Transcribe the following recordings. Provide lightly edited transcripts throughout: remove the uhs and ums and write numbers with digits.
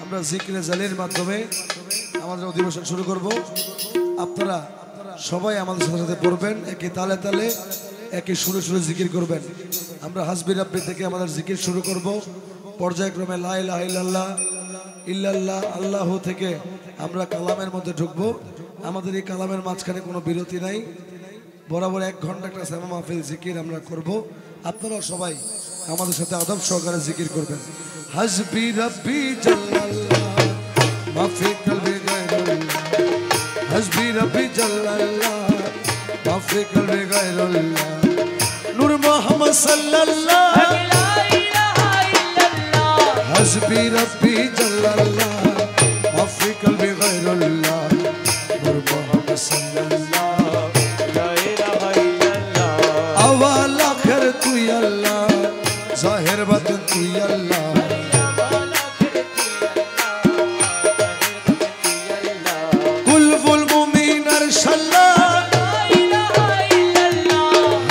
আমরা জিকিরে জালির মাধ্যমে আমাদের অধিবেশন শুরু করব। আপনারা সবাই আমাদের সাথে সাথে পড়বেন, একই তালে তালে একই সুরে সুরে জিকির করবেন। আমরা হাসবি রাব্বি থেকে আমাদের জিকির শুরু করব। পর্যায়ক্রমে লা ইলাহা ইল্লাল্লাহ ইল্লাল্লাহ আল্লাহু থেকে আমরা কালামের মধ্যে ঢুকবো। আমাদের এই কালামের মাঝখানে কোনো বিরতি নাই, বরাবর 1 ঘন্টা একটা সামা মাহফিল জিকির আমরা করব। আপনারা সবাই আমাদের সাথে আদব সহকারে জিকির করবেন। হাসবি রাব্বি জাল্লাল্লাহ মাফি কলবি গায়রুল্লাহ, হাসবি রাব্বি জাল্লাল্লাহ মাফি কলবি গায়রুল্লাহ, নূর মুহাম্মদ সাল্লাল্লাহ লা ইলাহা ইল্লাল্লাহ, হাসবি রাব্বি জাল্লাল্লাহ মাফি কলবি গায়রুল্লাহ, নূর মুহাম্মদ সাল্লাল্লাহ লা ইলাহা ইল্লাল্লাহ, আওয়াল আখির তুই আল্লাহ, জাহির বাতিন তুই আল্লাহ,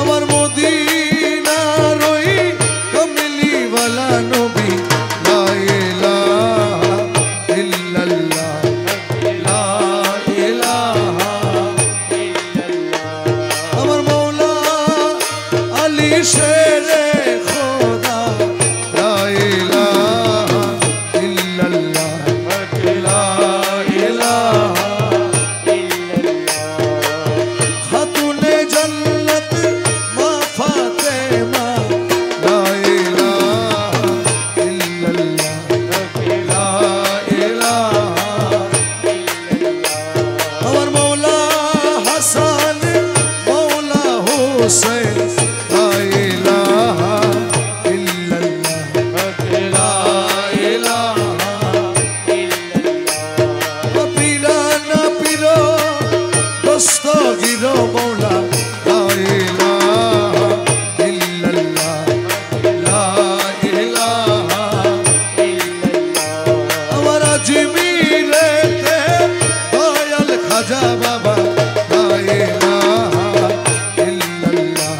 আমার মদিনা রই কমলি ওয়ালা নবী লা ইলাহা ইল্লাল্লাহ লা ইলাহা ইল্লাল্লাহ আমার মওলা আলী শেরে খোদা লা ইলাহা ইল্লাল্লাহ লা ইলাহা ইল্লাল্লাহ খাতুনে জান্নাত মা ফাতেমা লা ইলাহা ইল্লাল্লাহ লা ইলাহা ইল্লাল্লাহ আমার মওলা হাসান মওলা হুসাইন লা ইলাহা ইল্লাল্লাহ লা ইলাহা ইল্লাল্লাহ পিরানা পিরো দস্তগীর মওলা লা ইলাহা ইল্লাল্লাহ লা ইলাহা ইল্লাল্লাহ আমার আজমিরেতে দয়াল খাজা বাবা লা ইলাহা ইল্লাল্লাহ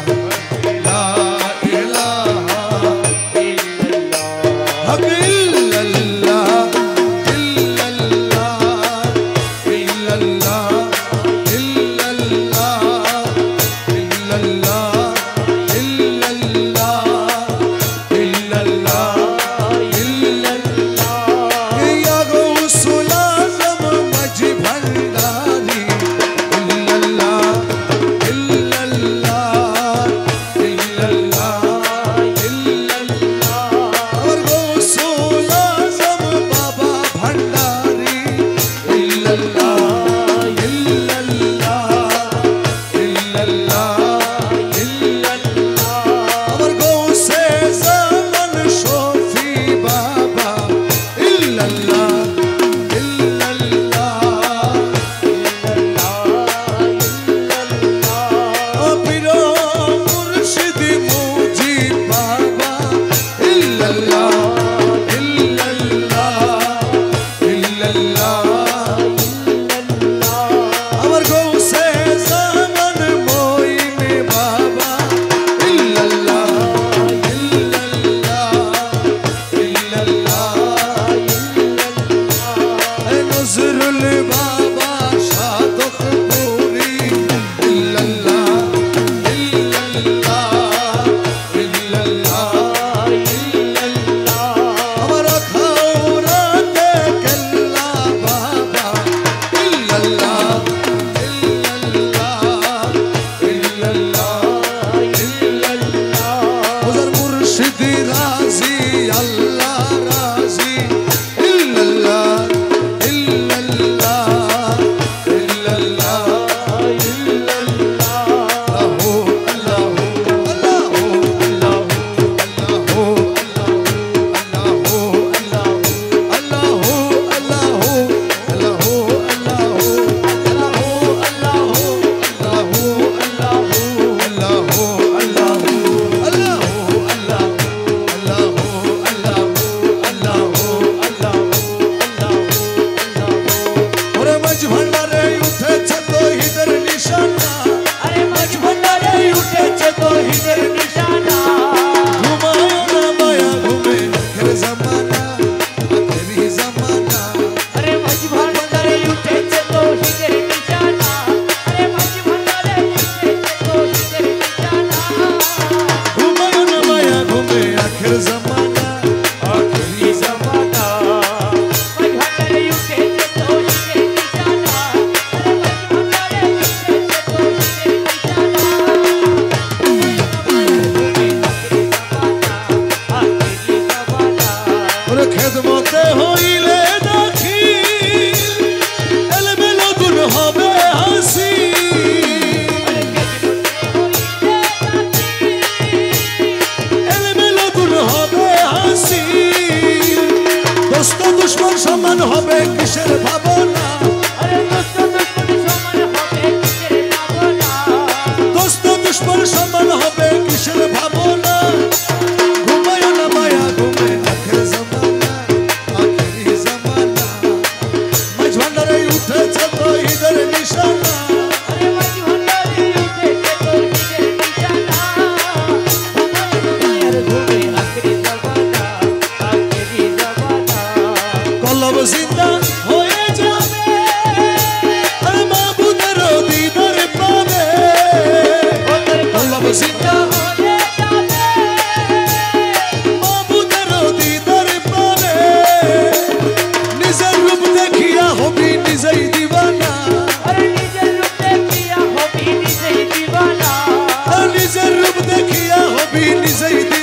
নবী নিজেই